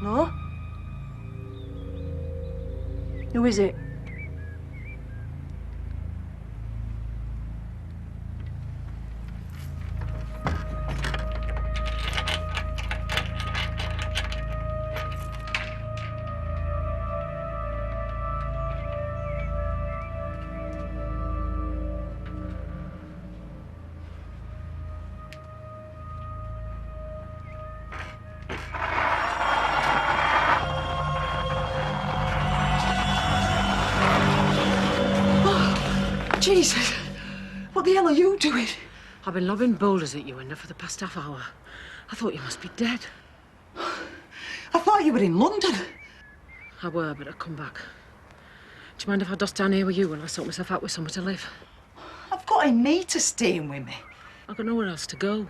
No? Who is it? Jesus, what the hell are you doing? I've been lobbing boulders at you, Inna, for the past half hour. I thought you must be dead. I thought you were in London. I were, but I've come back. Do you mind if I dust down here with you while I sort myself out with somewhere to live? I've got a mate staying with me. I've got nowhere else to go.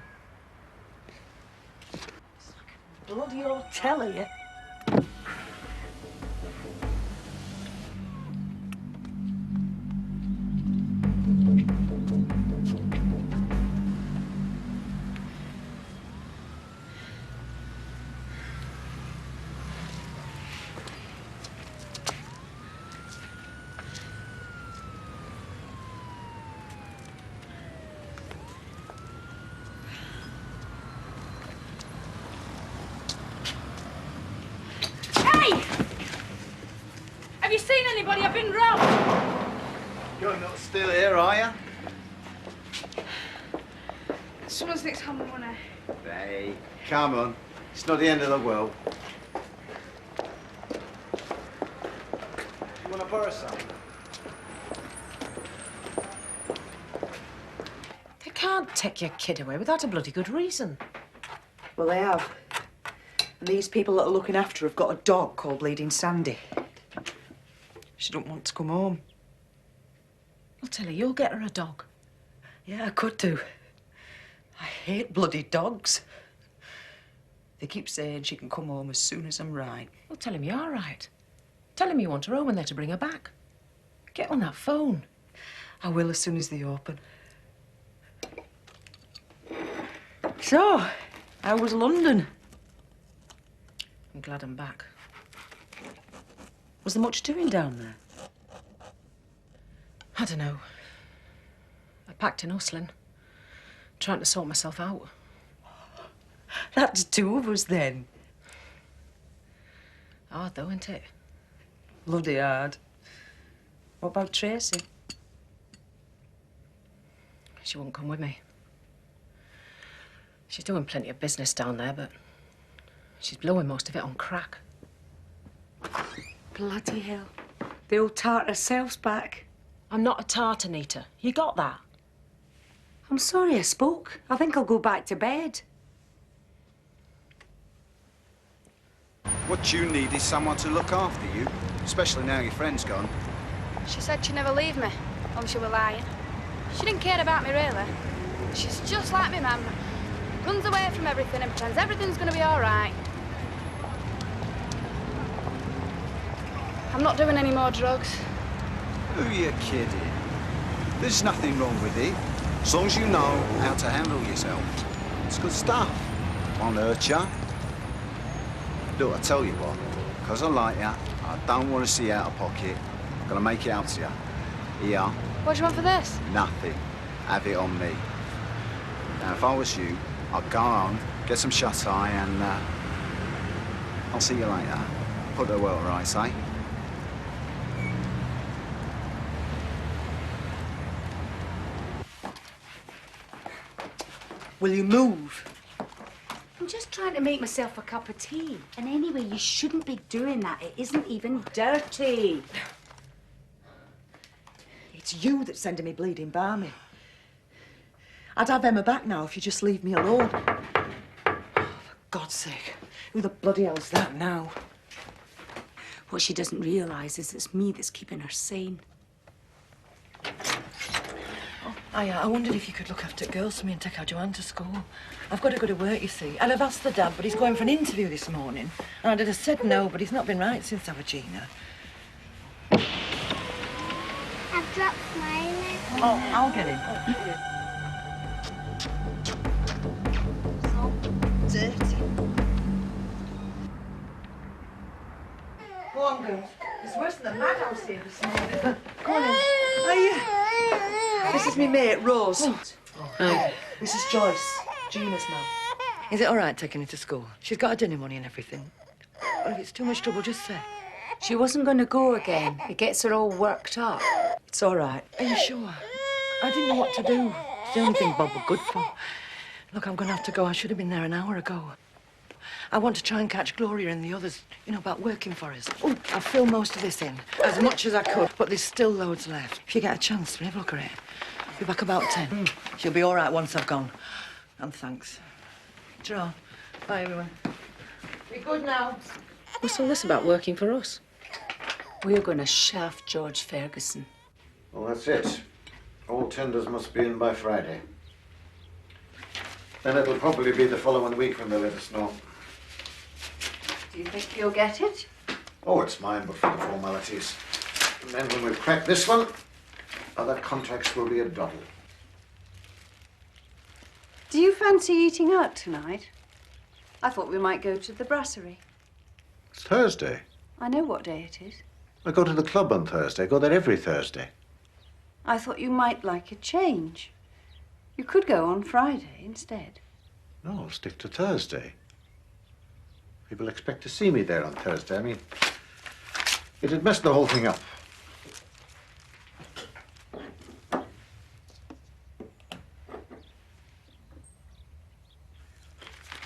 Bloody hotel here. Have you seen anybody? I've been robbed. You're not still here, are you? Someone's nicked hand money. Hey, come on. It's not the end of the world. You want to borrow some? They can't take your kid away without a bloody good reason. Well, they have. And these people that are looking after her have got a dog called Bleeding Sandy. She don't want to come home. I'll tell her, you'll get her a dog. Yeah, I could do. I hate bloody dogs. They keep saying she can come home as soon as I'm right. Well, tell him you're all right. Tell him you want her home and they're to bring her back. Get on that phone. I will as soon as they open. So, how was London? I'm glad I'm back. Was there much doing down there? I don't know. I packed in hustling, trying to sort myself out. That's two of us then. Hard though, isn't it? Bloody hard. What about Tracy? She won't come with me. She's doing plenty of business down there, but she's blowing most of it on crack. Bloody hell. The old tart herself's back. I'm not a tart, Anita. You got that? I'm sorry I spoke. I think I'll go back to bed. What you need is someone to look after you, especially now your friend's gone. She said she'd never leave me, or she were lying. She didn't care about me, really. She's just like me, Mum. Runs away from everything and pretends everything's going to be all right. I'm not doing any more drugs. Who are you kidding? There's nothing wrong with it, as long as you know how to handle yourself. It's good stuff. Won't hurt you. Look, I tell you what, because I like you, I don't want to see you out of pocket. I'm going to make it out to you. Here. What do you want for this? Nothing. Have it on me. Now, if I was you, I'd go home, get some shut-eye, and I'll see you later. Put the world right, eh? Will you move? I'm just trying to make myself a cup of tea. And anyway, you shouldn't be doing that. It isn't even dirty. It's you that's sending me bleeding balmy. I'd have Emma back now if you just leave me alone. Oh, for God's sake, who the bloody hell's that now? What she doesn't realise is it's me that's keeping her sane. I wondered if you could look after girls for me and take our Joanne to school. I've got to go to work, you see. And I've asked the dad, but he's going for an interview this morning. And I'd have said no, but he's not been right since Avagina. I've dropped mine. Oh, I'll get him. So dirty. Go on, girls. It's worse than the madhouse here this morning. Go on in. Hiya. This is me mate, Rose. Hi. This is Joyce, Gina's mum. Is it all right taking her to school? She's got her dinner money and everything. Well, if it's too much trouble, just say. She wasn't going to go again. It gets her all worked up. It's all right. Are you sure? I didn't know what to do. It's the only thing Bob were good for. Look, I'm going to have to go. I should have been there an hour ago. I want to try and catch Gloria and the others, you know, about working for us. Oh, I've filled most of this in, as much as I could, but there's still loads left. If you get a chance, have a look at it. I'll be back about 10. She'll be all right once I've gone. And thanks. Ta-ra. Bye, everyone. Be good now. What's all this about working for us? We're going to shaft George Ferguson. Well, that's it. All tenders must be in by Friday. Then it'll probably be the following week when they let us know. Do you think you'll get it? Oh, it's mine, but for the formalities. And then when we've cracked this one, other contracts will be a double. Do you fancy eating out tonight? I thought we might go to the brasserie. It's Thursday. I know what day it is. I go to the club on Thursday. I go there every Thursday. I thought you might like a change. You could go on Friday instead. No, I'll stick to Thursday. People expect to see me there on Thursday. I mean, it'd mess the whole thing up.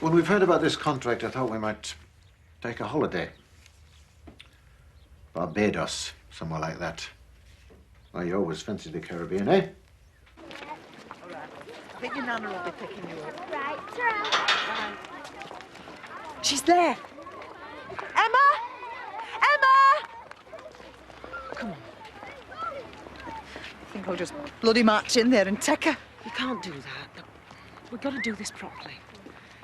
When we've heard about this contract, I thought we might take a holiday. Barbados, somewhere like that. Well, you always fancied the Caribbean, eh? All right. I think your Nana will be picking you up. Right, ta-ra. She's there. Emma! Emma! Come on. I think I'll just bloody march in there and take her. You can't do that. Look, we've got to do this properly.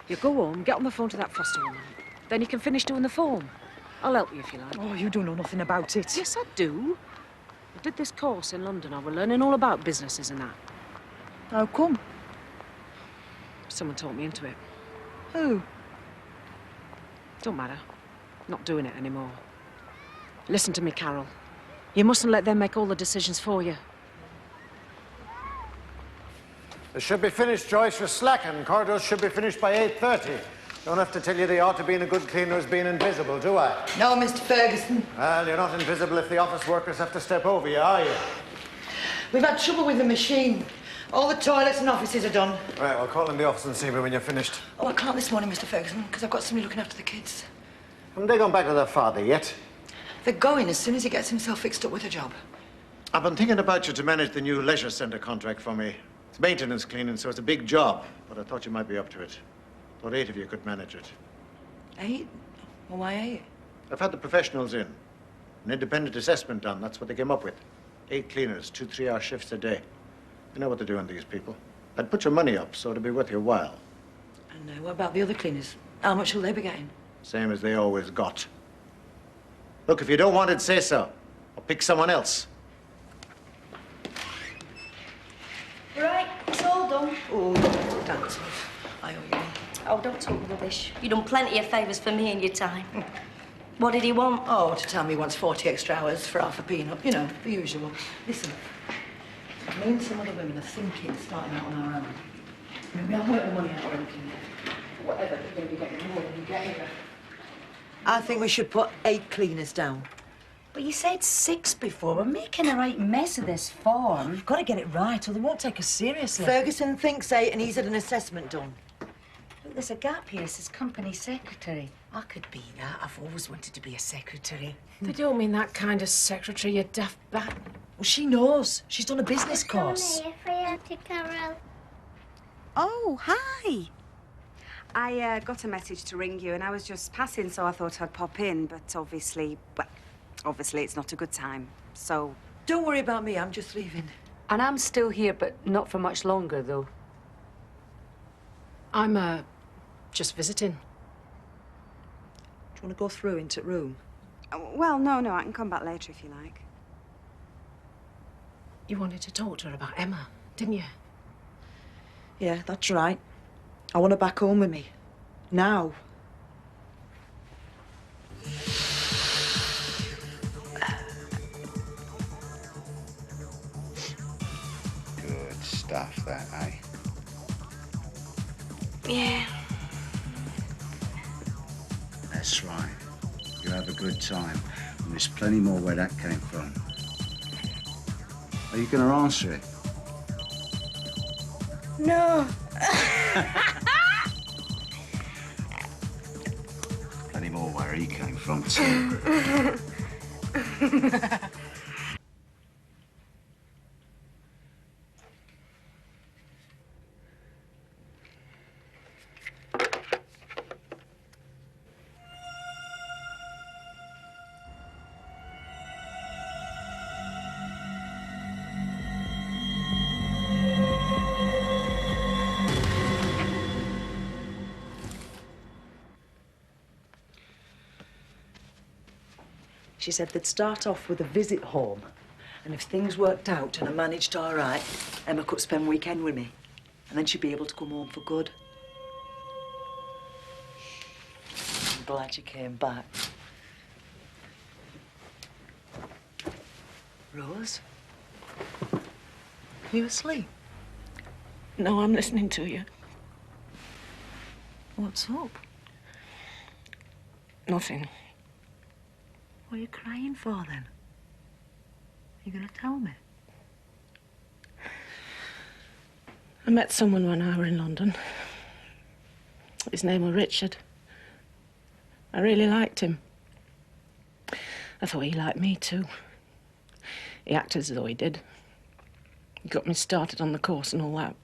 You go home, get on the phone to that foster woman. Then you can finish doing the form. I'll help you if you like. Oh, you don't know nothing about it. Yes, I do. I did this course in London. I was learning all about businesses and that. How come? Someone taught me into it. Who? Don't matter. Not doing it anymore. Listen to me, Carol. You mustn't let them make all the decisions for you. It should be finished, Joyce. You're slacking. Corridors should be finished by 8:30. Don't have to tell you the art of being a good cleaner is being invisible, do I? No, Mr. Ferguson. Well, you're not invisible if the office workers have to step over you, are you? We've had trouble with the machine. All the toilets and offices are done. Right, well, call in the office and see me when you're finished. Oh, I can't this morning, Mr. Ferguson, because I've got somebody looking after the kids. Haven't they gone back to their father yet? They're going as soon as he gets himself fixed up with a job. I've been thinking about you to manage the new leisure centre contract for me. It's maintenance cleaning, so it's a big job, but I thought you might be up to it. Thought 8 of you could manage it. 8? Well, why 8? I've had the professionals in. An independent assessment done, that's what they came up with. 8 cleaners, 2 3-hour shifts a day. You know what they're doing, these people. I'd put your money up, so it'd be worth your while. And what about the other cleaners? How much will they be getting? Same as they always got. Look, if you don't want it, say so. Or pick someone else. Right, it's all done. Oh, thanks, love. I owe you one. Oh, don't talk rubbish. You've done plenty of favours for me in your time. What did he want? Oh, to tell me he wants 40 extra hours for half a peanut. You know, the usual. Listen, me and some other women are thinking of starting out on our own. I mean, we haven't worked the money out or anything yet. Whatever, we're going to be getting more than you get here. I think we should put 8 cleaners down. But you said 6 before. We're making a right mess of this form. We've got to get it right or they won't take us seriously. Ferguson thinks 8 and he's had an assessment done. Look, there's a gap here. It says company secretary. I could be that. I've always wanted to be a secretary. They don't mean that kind of secretary, you daft bat. Well, she knows. She's done a business course. Come here for you, Auntie Carol. Oh, hi. I got a message to ring you, and I was just passing, so I thought I'd pop in. But obviously it's not a good time. So Don't worry about me, I'm just leaving. And I'm still here, but not for much longer, though. I'm, just visiting. Do you want to go through into the room? well, no, I can come back later if you like. You wanted to talk to her about Emma, didn't you? Yeah, that's right. I want her back home with me. Now. That's right. You have a good time. And there's plenty more where that came from. Are you going to answer it? No. Plenty more where he came from, too. She said they'd start off with a visit home, and if things worked out and I managed all right, Emma could spend weekend with me, and then she'd be able to come home for good. I'm glad you came back. Rose? Are you asleep? No, I'm listening to you. What's up? Nothing. What are you crying for, then? You gonna tell me? I met someone when I were in London. His name was Richard. I really liked him. I thought he liked me, too. He acted as though he did. He got me started on the course and all that.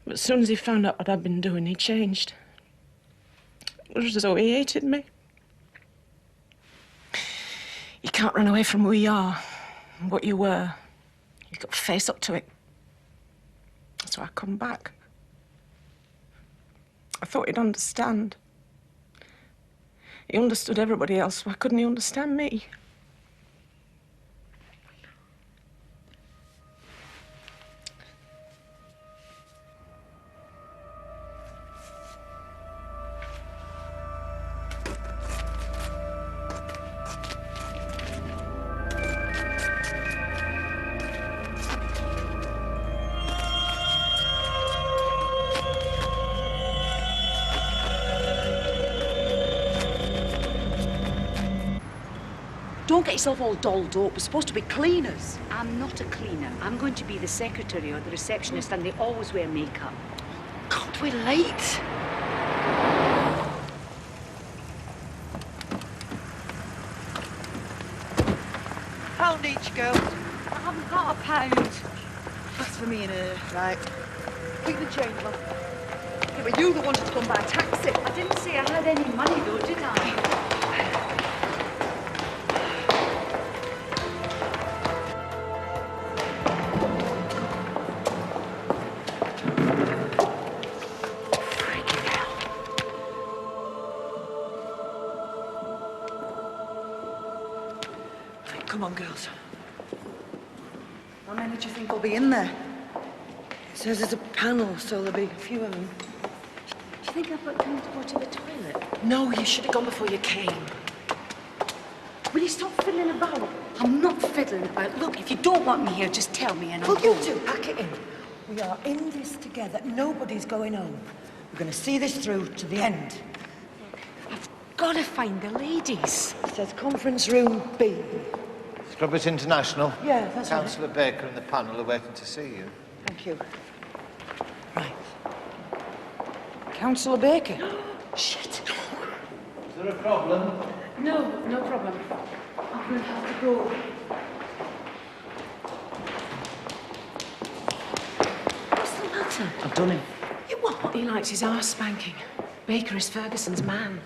But as soon as he found out what I'd been doing, he changed. It was as though he hated me. You can't run away from who you are and what you were. You've got to face up to it. So I come back. I thought he'd understand. He understood everybody else. Why couldn't he understand me? Don't get yourself all dolled up. We're supposed to be cleaners. I'm not a cleaner. I'm going to be the secretary or the receptionist, and they always wear makeup. God, we're late. Pound each, girl. I haven't got a pound. That's for me and her. Right. Keep the change, love. It were you that wanted to come by taxi. I didn't say I had any money, though, did I? Come on, girls. How many do you think will be in there? It says there's a panel, so there'll be a few of them. Do you think I've got time to go to the toilet? No, you should have gone before you came. Will you stop fiddling about? I'm not fiddling about. Look, if you don't want me here, just tell me and I'll Well, go. you two, pack it in. We are in this together. Nobody's going home. We're going to see this through to the end. I've got to find the ladies. It says conference room B. Scrubbers International. Yeah, that's right. Councillor Baker and the panel are waiting to see you. Thank you. Right. Councillor Baker. Shit. Is there a problem? No, no problem. I'm going to have to go. What's the matter? I've done him. You what? He likes his arse spanking. Baker is Ferguson's man.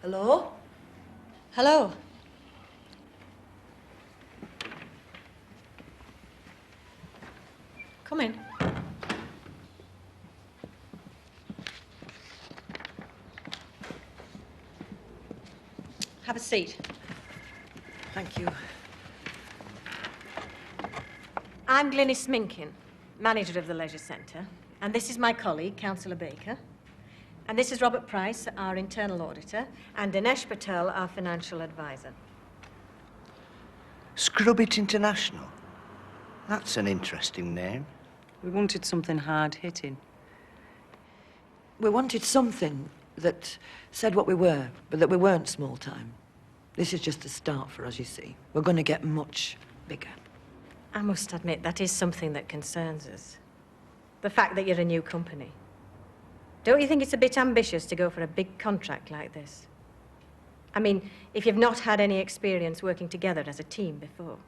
Hello? Hello? Come in. Have a seat. Thank you. I'm Glynis Minkin, manager of the Leisure Centre, and this is my colleague, Councillor Baker. And this is Robert Price, our internal auditor, and Dinesh Patel, our financial advisor. Scrubbit International. That's an interesting name. We wanted something hard-hitting. We wanted something that said what we were, but that we weren't small time. This is just a start for us, you see. We're going to get much bigger. I must admit, that is something that concerns us. The fact that you're a new company. Don't you think it's a bit ambitious to go for a big contract like this? I mean, if you've not had any experience working together as a team before.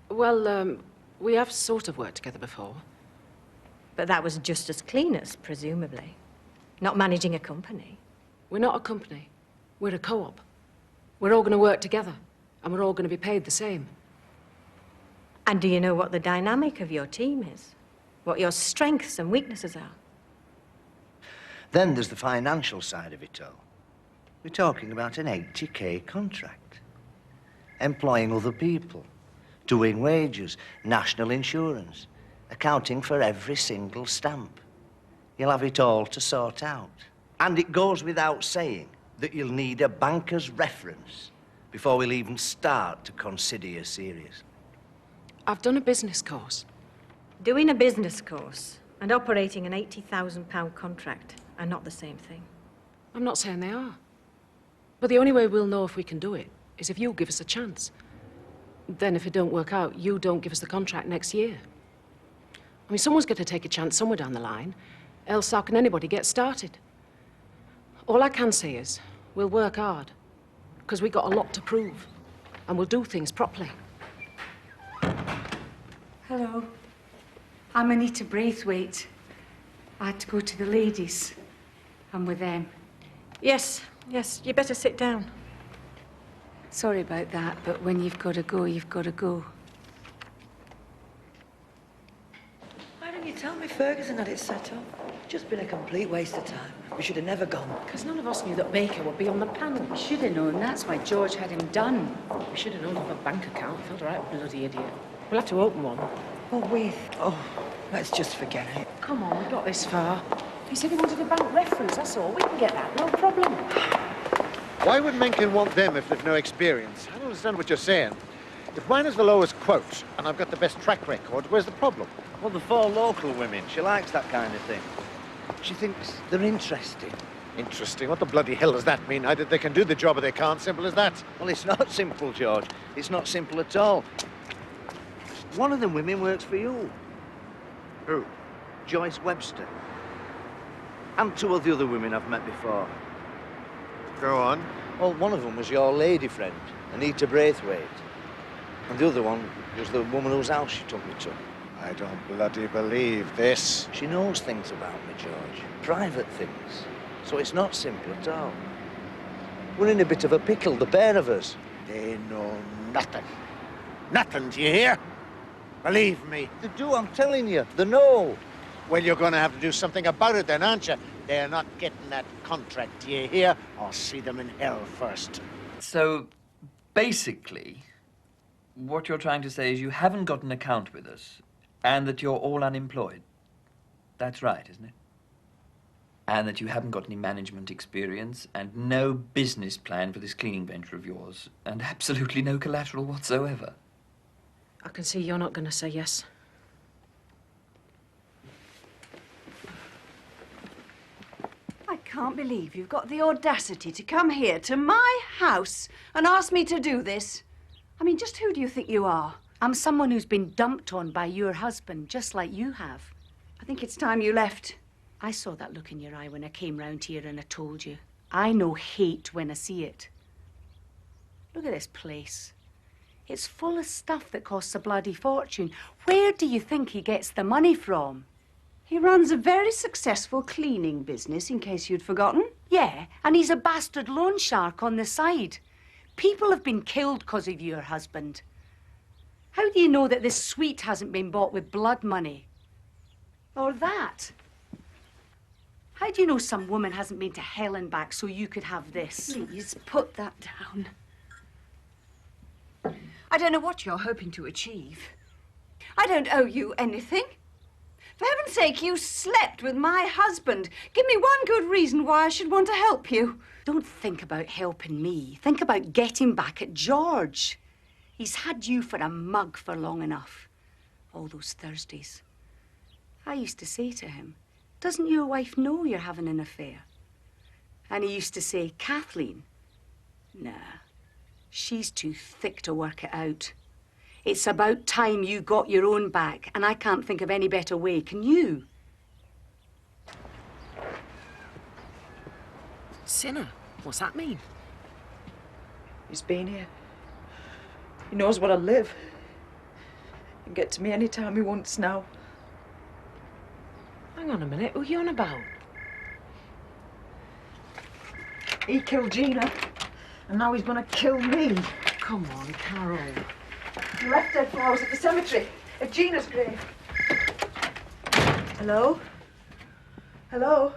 Well, we have sort of worked together before. But that was just as cleaners, presumably. Not managing a company. We're not a company. We're a co-op. We're all going to work together, and we're all going to be paid the same. And do you know what the dynamic of your team is? What your strengths and weaknesses are? Then there's the financial side of it all. We're talking about an 80K contract. Employing other people, doing wages, national insurance, accounting for every single stamp. You'll have it all to sort out. And it goes without saying that you'll need a banker's reference before we'll even start to consider you serious. I've done a business course. Doing a business course and operating an £80,000 contract are not the same thing. I'm not saying they are. But the only way we'll know if we can do it is if you give us a chance. Then if it don't work out, you don't give us the contract next year. I mean, someone's got to take a chance somewhere down the line, else how can anybody get started? All I can say is, we'll work hard, because we've got a lot to prove, and we'll do things properly. Hello. I'm Anita Braithwaite. I had to go to the ladies. I'm with them. Yes, you better sit down. Sorry about that, but when you've got to go, you've got to go. Why didn't you tell me Ferguson had it set up? Just been a complete waste of time. We should have never gone. Because none of us knew that Baker would be on the panel. We should have known. That's why George had him done. We should have known of a bank account. Felt a right bloody idiot. We'll have to open one. Well, with... Oh, let's just forget it. Come on, we got this far. He said he wanted a bank reference, that's all. We can get that, no problem. Why would Mencken want them if they've no experience? I don't understand what you're saying. If mine is the lowest quote, and I've got the best track record, where's the problem? Well, the 4 local women, she likes that kind of thing. She thinks they're interesting. Interesting? What the bloody hell does that mean? Either they can do the job or they can't. Simple as that. Well, it's not simple, George. It's not simple at all. One of them women works for you. Who? Joyce Webster. And 2 of the other women I've met before. Go on. Well, one of them was your lady friend, Anita Braithwaite. And the other one was the woman whose house she took me to. I don't bloody believe this. She knows things about me, George. Private things. So it's not simple at all. We're in a bit of a pickle, the pair of us. They know nothing. Nothing, do you hear? Believe me. They do, I'm telling you. They know. Well, you're going to have to do something about it then, aren't you? They're not getting that contract, do you hear? I'll see them in hell first. So, basically, what you're trying to say is you haven't got an account with us and that you're all unemployed. That's right, isn't it? And that you haven't got any management experience and no business plan for this cleaning venture of yours and absolutely no collateral whatsoever. I can see you're not going to say yes. I can't believe you've got the audacity to come here to my house and ask me to do this. I mean, just who do you think you are? I'm someone who's been dumped on by your husband, just like you have. I think it's time you left. I saw that look in your eye when I came round here and I told you. I know hate when I see it. Look at this place. It's full of stuff that costs a bloody fortune. Where do you think he gets the money from? He runs a very successful cleaning business, in case you'd forgotten. Yeah, and he's a bastard loan shark on the side. People have been killed because of your husband. How do you know that this suite hasn't been bought with blood money? Or that? How do you know some woman hasn't been to hell and back so you could have this? Please, put that down. I don't know what you're hoping to achieve. I don't owe you anything. For heaven's sake, you slept with my husband. Give me one good reason why I should want to help you. Don't think about helping me. Think about getting back at George. He's had you for a mug for long enough. All those Thursdays. I used to say to him, doesn't your wife know you're having an affair? And he used to say, Kathleen, nah, she's too thick to work it out. It's about time you got your own back, and I can't think of any better way, can you? Sinner? What's that mean? He's been here. He knows where I live. He can get to me any time he wants now. Hang on a minute, who are you on about? He killed Gina, and now he's gonna kill me. Come on, Carol. He left dead flowers at the cemetery, at Gina's grave. Hello? Hello?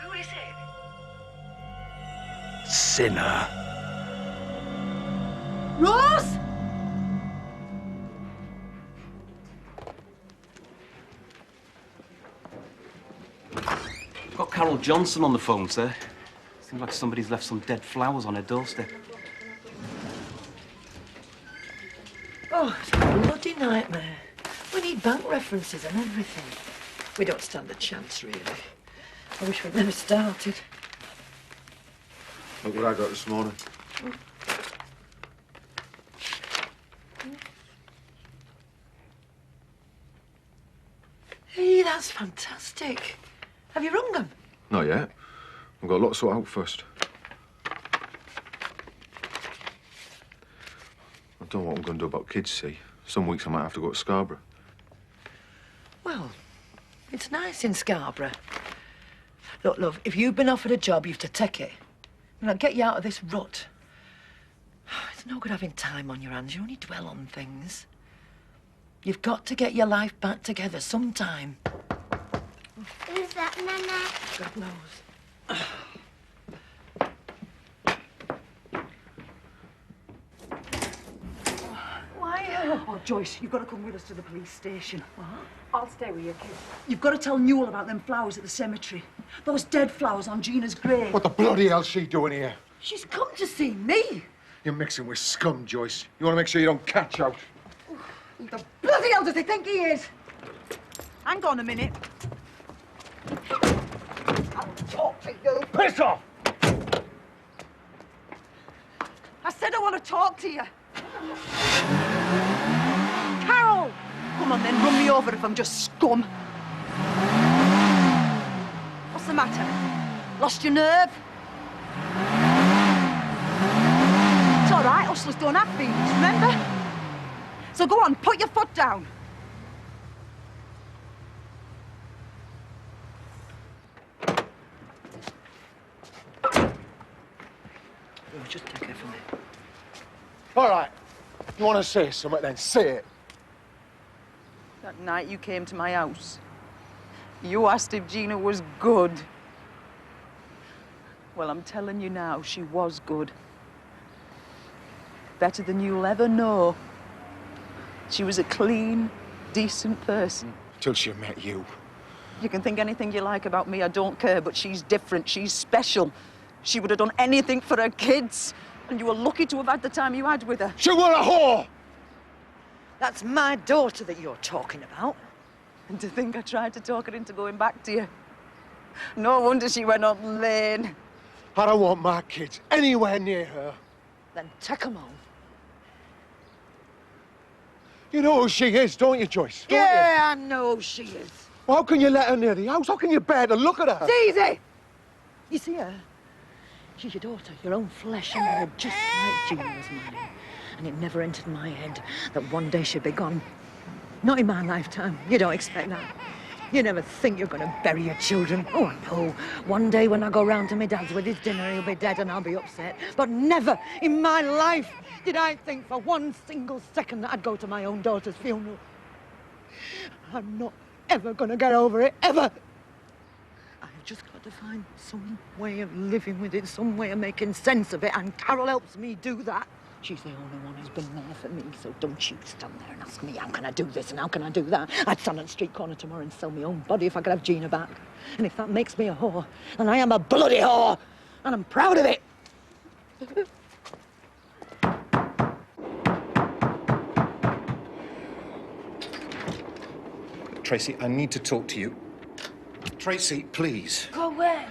Who is it? Sinner. Rose! Got Carol Johnson on the phone, sir. Seems like somebody's left some dead flowers on her doorstep. Oh, it's a bloody nightmare. We need bank references and everything. We don't stand a chance, really. I wish we'd never started. Look what I got this morning. Hey, that's fantastic. Have you rung them? Not yet. I've got a lot to sort out first. I don't know what I'm going to do about kids, see. Some weeks I might have to go to Scarborough. Well, it's nice in Scarborough. Look, love, if you've been offered a job, you have to take it. And I'll get you out of this rut. It's no good having time on your hands. You only dwell on things. You've got to get your life back together sometime. Who's that, Nana? God knows. Why? Oh, Joyce, you've got to come with us to the police station. What? I'll stay with you, kid. You've got to tell Newell about them flowers at the cemetery. Those dead flowers on Gina's grave. What the bloody hell's she doing here? She's come to see me. You're mixing with scum, Joyce. You want to make sure you don't catch out. Who the bloody hell does he think he is? Hang on a minute. I'll talk to you. Piss off! I said I want to talk to you. Carol! Come on then, run me over if I'm just scum. What's the matter? Lost your nerve? It's all right, hustlers don't have feelings, remember? So go on, put your foot down. Just take it from me. All right. You want to say something, then say it. That night you came to my house, you asked if Gina was good. Well, I'm telling you now, she was good. Better than you'll ever know. She was a clean, decent person. Till she met you. You can think anything you like about me, I don't care, but she's different, she's special. She would have done anything for her kids, and you were lucky to have had the time you had with her. She was a whore! That's my daughter that you're talking about. And to think I tried to talk her into going back to you. No wonder she went on lane. I don't want my kids anywhere near her. Then take 'em home. You know who she is, don't you, Joyce? Don't Yeah, I know who she is. Well, how can you let her near the house? How can you bear to look at her? It's easy. You see her? She's your daughter, your own flesh and blood, just like Gina was mine. And it never entered my head that one day she'd be gone. Not in my lifetime. You don't expect that. You never think you're going to bury your children. Oh, no. One day when I go round to my dad's with his dinner, he'll be dead and I'll be upset. But never in my life did I think for one single second that I'd go to my own daughter's funeral. I'm not ever going to get over it, ever. I've just got to find some way of living with it, some way of making sense of it, and Carol helps me do that. She's the only one who's been there for me, so don't you stand there and ask me, how can I do this and how can I do that? I'd stand on the street corner tomorrow and sell my own body if I could have Gina back. And if that makes me a whore, then I am a bloody whore, and I'm proud of it. Tracy, I need to talk to you. Tracy, please. Go away.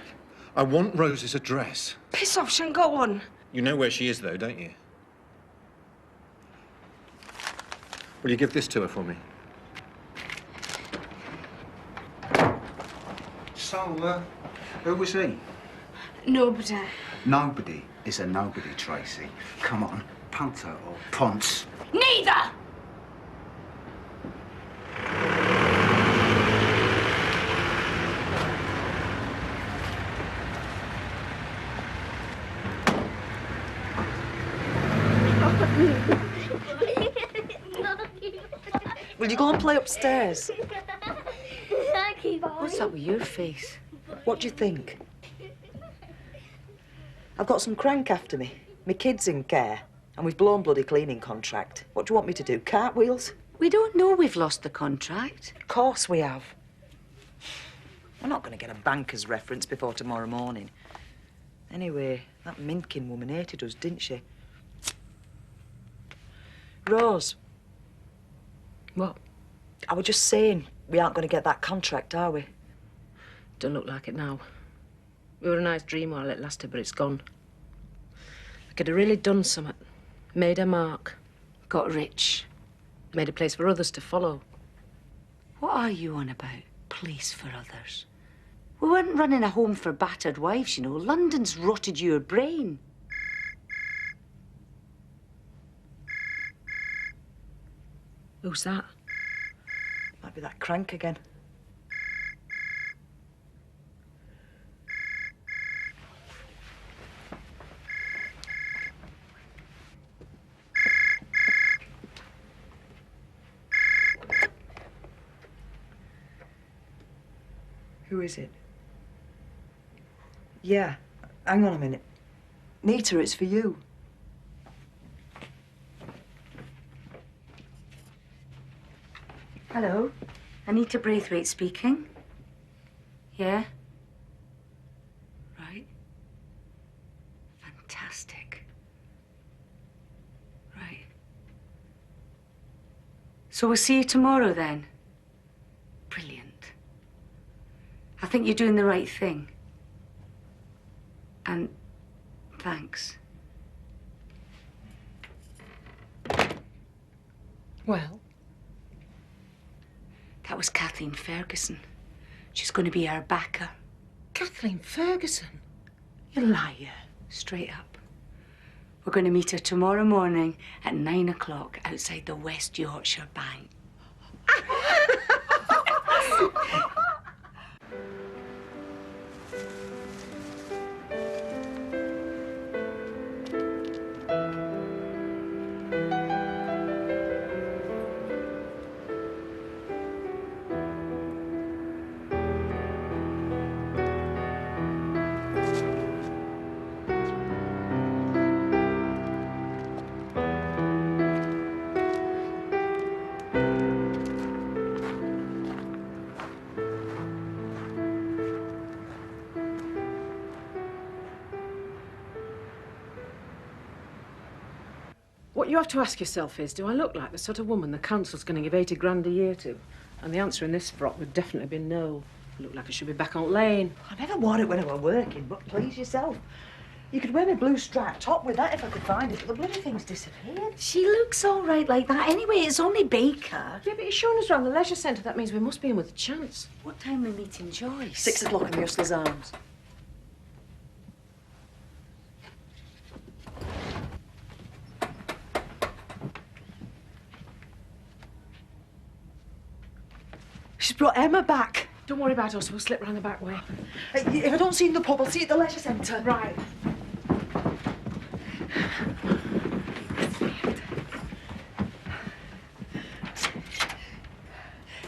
I want Rose's address. Piss off, she ain't got one. You know where she is, though, don't you? Will you give this to her for me? So, who was he? Nobody. Nobody is a nobody, Tracy. Come on, punter or ponce. Neither! Will you go and play upstairs? What's up with your face? What do you think? I've got some crank after me. My kid's in care, and we've blown bloody cleaning contract. What do you want me to do, cartwheels? We don't know we've lost the contract. Of course we have. We're not going to get a banker's reference before tomorrow morning. Anyway, that Minkin woman hated us, didn't she? Rose. What? I was just saying, we aren't going to get that contract, are we? Don't look like it now. We were a nice dream while it lasted, but it's gone. I could have really done something. Made a mark. Got rich. Made a place for others to follow. What are you on about? Place for others? We weren't running a home for battered wives, you know. London's rotted your brain. Who's that? Might be that crank again. Who is it? Yeah, hang on a minute. Nita, it's for you. Hello, Anita Braithwaite speaking. Yeah? Right. Fantastic. Right. So we'll see you tomorrow then? Brilliant. I think you're doing the right thing. And thanks. Well? That was Kathleen Ferguson. She's going to be our backer. Kathleen Ferguson? You liar. Straight up. We're going to meet her tomorrow morning at 9 o'clock outside the West Yorkshire Bank. What you have to ask yourself is, do I look like the sort of woman the council's going to give 80 grand a year to? And the answer in this frock would definitely be no. I look like I should be back on lane. I never wore it when I were working, but please yourself. You could wear my blue striped top with that if I could find it, but the bloody thing's disappeared. She looks all right like that. Anyway, it's only Baker. Yeah, but he's showing us around the leisure centre. That means we must be in with a chance. What time are we meeting Joyce? 6 o'clock in the Hustler's Arms. She's brought Emma back. Don't worry about us. We'll slip round the back way. If I don't see you in the pub, I'll see you at the leisure centre. Right.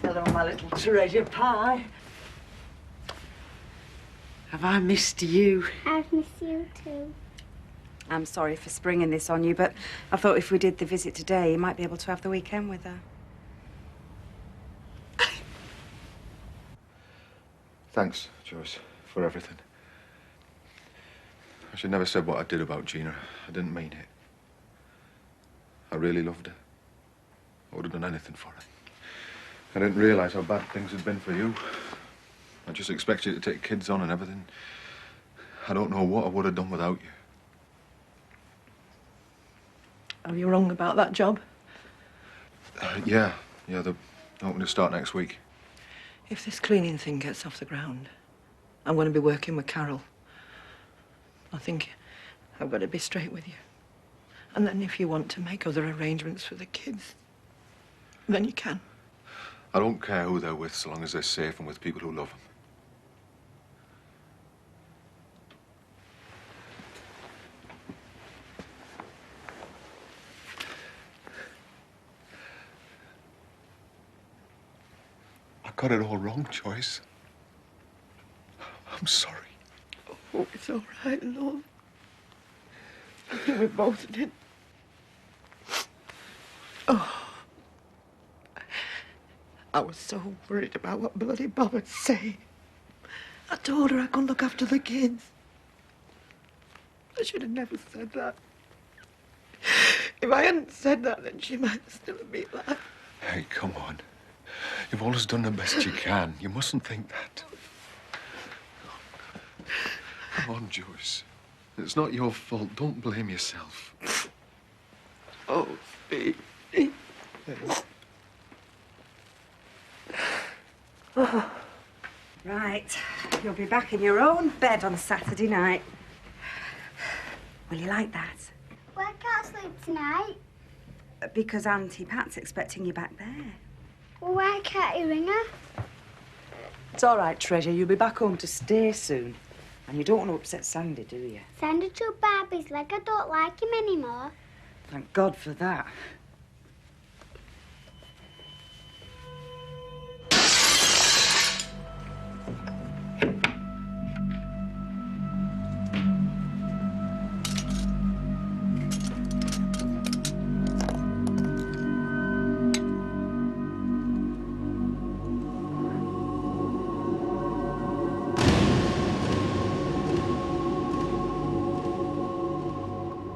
Hello, my little treasure pie. Have I missed you? I've missed you too. I'm sorry for springing this on you, but I thought if we did the visit today, you might be able to have the weekend with her. Thanks, Joyce, for everything. I should never said what I did about Gina. I didn't mean it. I really loved her. I would have done anything for her. I didn't realise how bad things had been for you. I just expect you to take kids on and everything. I don't know what I would have done without you. Are you wrong about that job? Yeah, they're hoping to start next week. If this cleaning thing gets off the ground, I'm going to be working with Carol. I think I've got to be straight with you. And then if you want to make other arrangements for the kids, then you can. I don't care who they're with, so long as they're safe and with people who love them. I got it all wrong, Joyce. I'm sorry. Oh, it's all right, love. We both did. Oh. I was so worried about what bloody Bob would say. I told her I couldn't look after the kids. I should have never said that. If I hadn't said that, then she might still be alive. Hey, come on. You've always done the best you can. You mustn't think that. Come on, Joyce. It's not your fault. Don't blame yourself. Oh, Steve. Oh. Right, you'll be back in your own bed on Saturday night. Will you like that? Well, I can't sleep tonight. Because Auntie Pat's expecting you back there. Well, why can't you ring her? It's all right, Treasure. You'll be back home to stay soon. And you don't want to upset Sandy, do you? Sandy took Barbie's leg. I don't like him anymore. Thank God for that.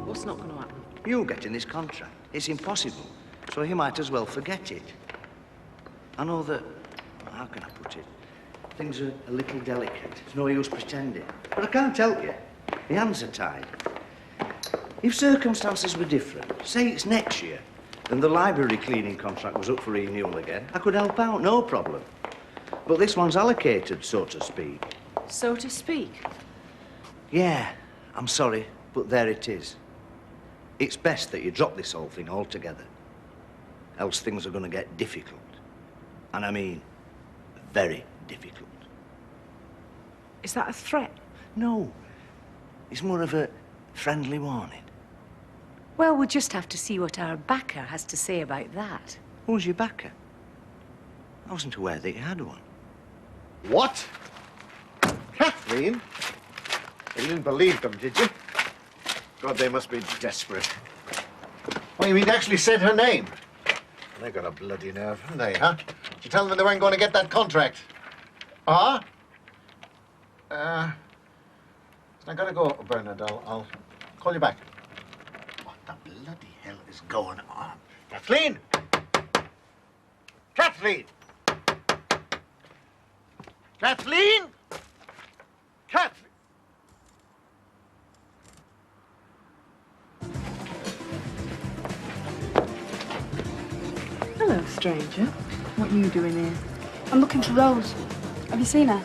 What's not going to happen? You getting this contract. It's impossible. So he might as well forget it. I know that, how can I put it? Things are a little delicate. It's no use pretending. But I can't help you. My hands are tied. If circumstances were different, say it's next year, and the library cleaning contract was up for renewal again, I could help out, no problem. But this one's allocated, so to speak. So to speak? Yeah, I'm sorry, but there it is. It's best that you drop this whole thing altogether. Else things are going to get difficult. And I mean, very difficult. Is that a threat? No. It's more of a friendly warning. Well, we'll just have to see what our backer has to say about that. Who's your backer? I wasn't aware that you had one. What? Kathleen? You didn't believe them, did you? God, they must be desperate. Oh, you mean they actually said her name? They got a bloody nerve, haven't they, huh? Did you tell them they weren't going to get that contract? Ah? I gotta go, Bernard. I'll call you back. What the bloody hell is going on? Kathleen! Kathleen! Kathleen! Kathleen! Hello, stranger. What are you doing here? I'm looking for Rose. Have you seen her?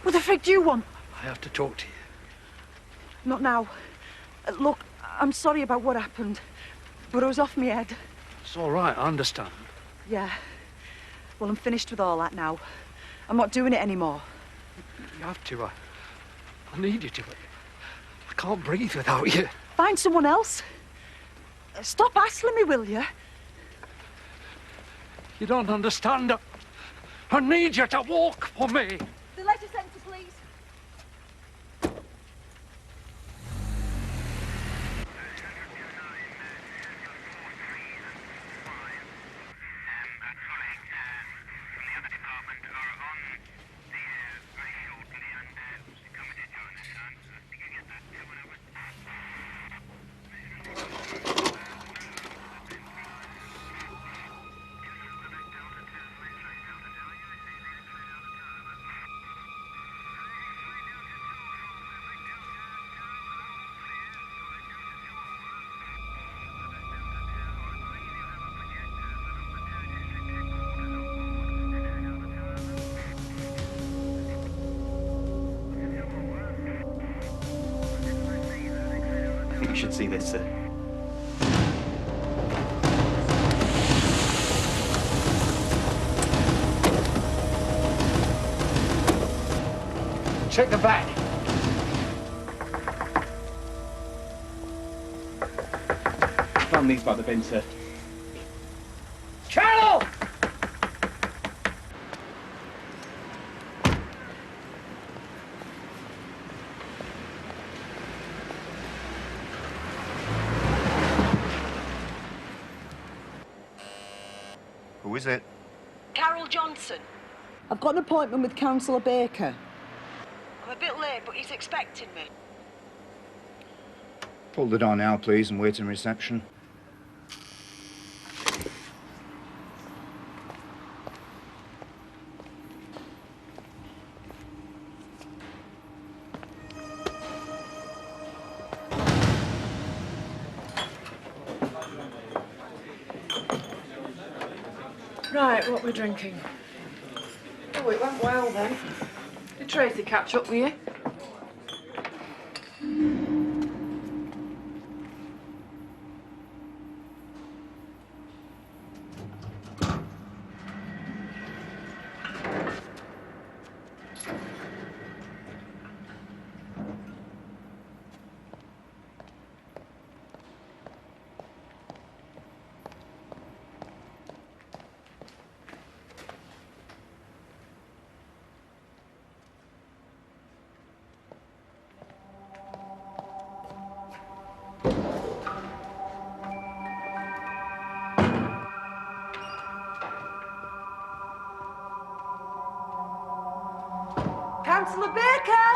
What the frick do you want? I have to talk to you. Not now. Look, I'm sorry about what happened, but I was off my head. It's all right, I understand. Yeah. Well, I'm finished with all that now. I'm not doing it anymore. You have to. I need you to. I can't breathe without you. Find someone else. Stop hassling me, will you? You don't understand. I need you to walk for me. The letter centre, please. I think you should see this, sir. Check the back. Found these by the bin, sir. Carol! Who is it? Carol Johnson. I've got an appointment with Councillor Baker. I'm a bit late, but he's expecting me. Pull the door now, please, and wait in reception. Right, what we're drinking? Oh, it went well then. Did Tracy catch up with you? Councillor Baker!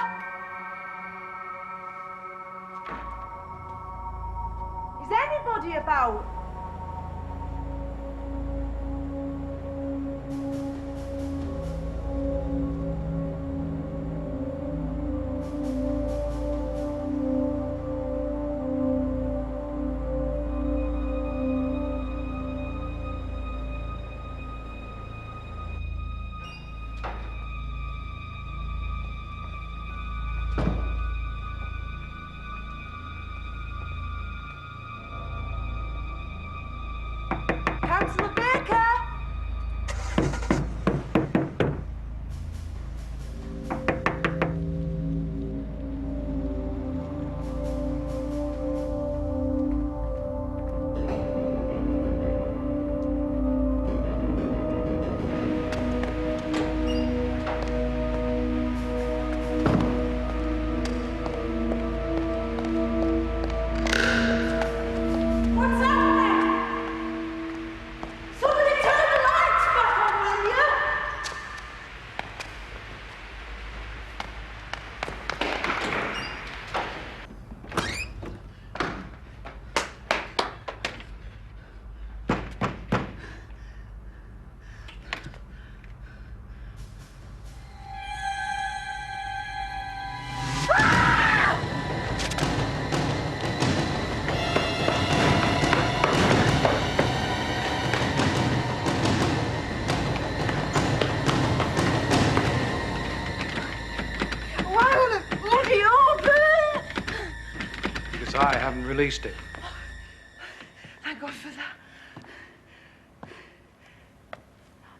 Is anybody about? Councillor Baker! What's happening? Somebody turn the lights back on, will you? Why will it bloody open? Because I haven't released it. Thank God for that.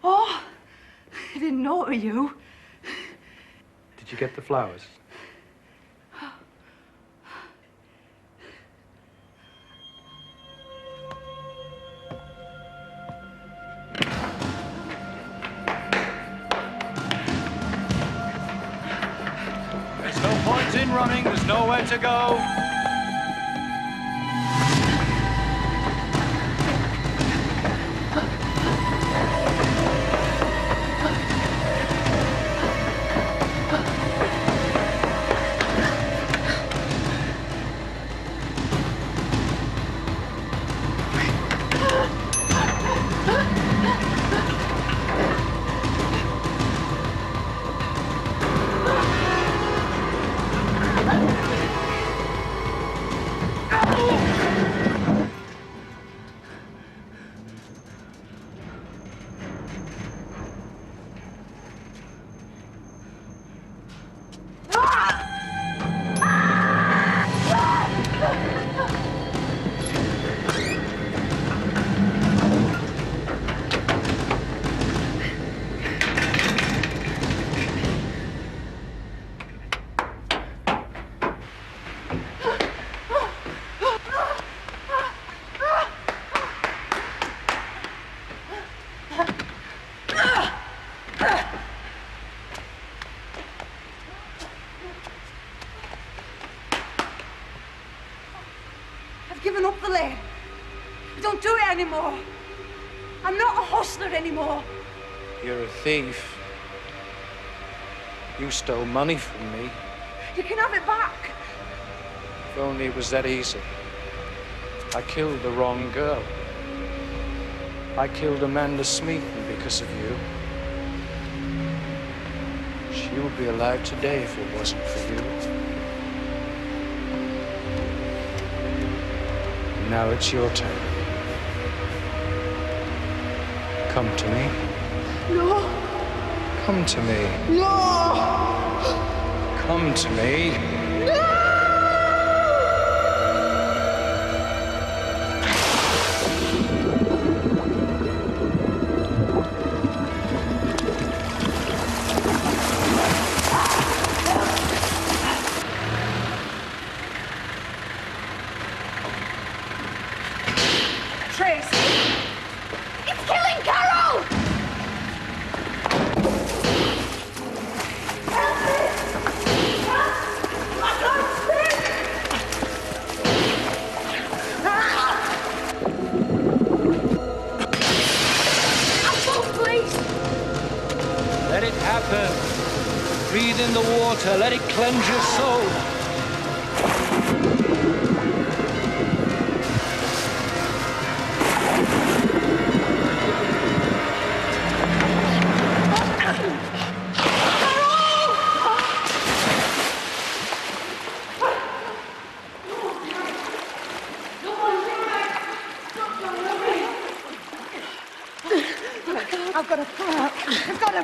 Oh, I didn't know it were you. Did you get the flowers? engine running, there's nowhere to go. I've given up the lane. I don't do it anymore. I'm not a hustler anymore. You're a thief. You stole money from me. You can have it back. If only it was that easy. I killed the wrong girl. I killed Amanda Smeaton because of you. She would be alive today if it wasn't for you. Now it's your turn. Come to me. No. Come to me. No. Come to me. Tracy! It's killing Carol! Help me! I can't speak! I'm so pleased! Let it happen. Breathe in the water. Let it cleanse your soul. I've got to pull out. We've got to.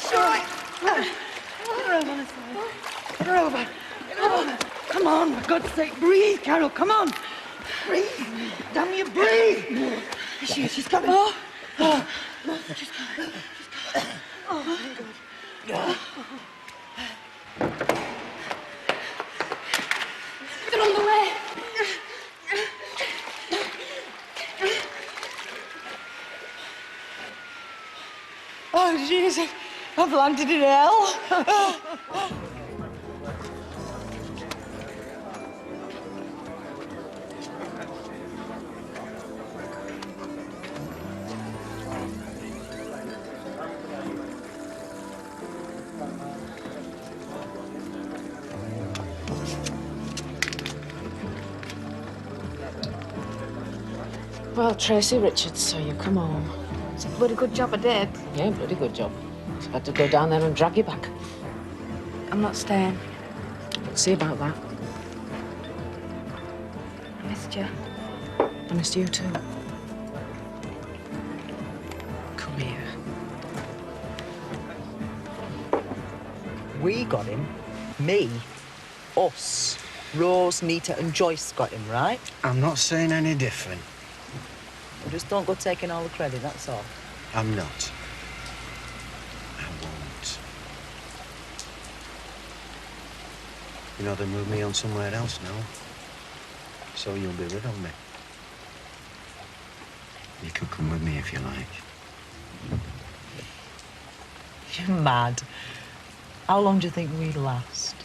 Sure. Get her over on this side. Get her over. Get her over. Come on, for God's sake, breathe, Carol. Come on. Breathe. Damn you, breathe. She's coming. She's coming. Oh, thank God. They're on the way. Oh, Jesus. I've landed in hell. Well, Tracy Richards, so you come home. It's a bloody good job I did. Yeah, bloody good job. So I had to go down there and drag you back. I'm not staying. We'll see about that. I missed you. I missed you too. Come here. We got him. Me. Us. Rose, Nita and Joyce got him, right? I'm not saying any different. Well, just don't go taking all the credit, that's all. I'm not. I won't. You know, they moved me on somewhere else now. So you'll be rid of me. You could come with me if you like. You're mad. How long do you think we'd last?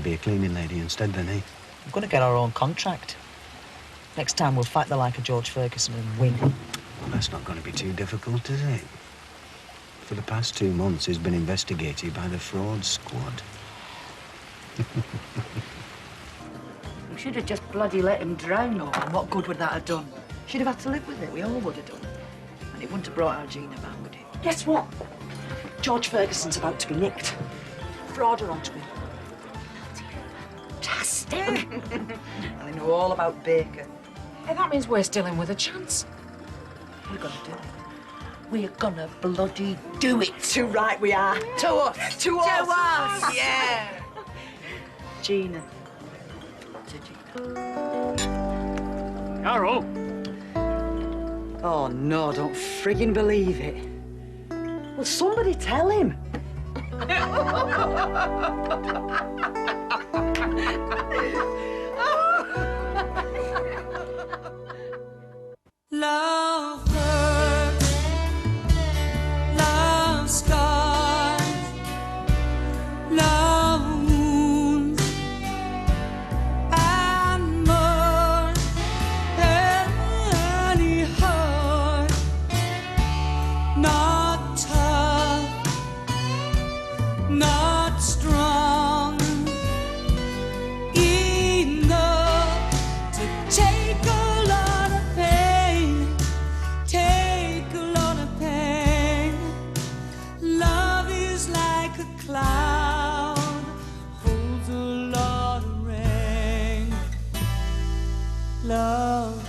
be a cleaning lady instead, then, eh? We're going to get our own contract. Next time we'll fight the like of George Ferguson and win. Well, that's not going to be too difficult, is it? For the past 2 months, he's been investigated by the fraud squad. We should have just bloody let him drown. Oh, and what good would that have done? She'd have had to live with it. We all would have done. And it wouldn't have brought our Gina back, would it? Guess what? George Ferguson's about to be nicked. Fraud her onto him. Fantastic. And they know all about Baker. Hey, that means we're still in with a chance. We're gonna do it. We're gonna bloody do it. Too right we are. To us. To us. To us. Yeah. Gina. To Gina. Carol! Oh, no, don't friggin' believe it. Well, somebody tell him. Love hurts, love scars, love wounds, and more than any heart. Not tough, not strong enough to take a lot of pain. Take a lot of pain. Love is like a cloud, holds a lot of rain. Love.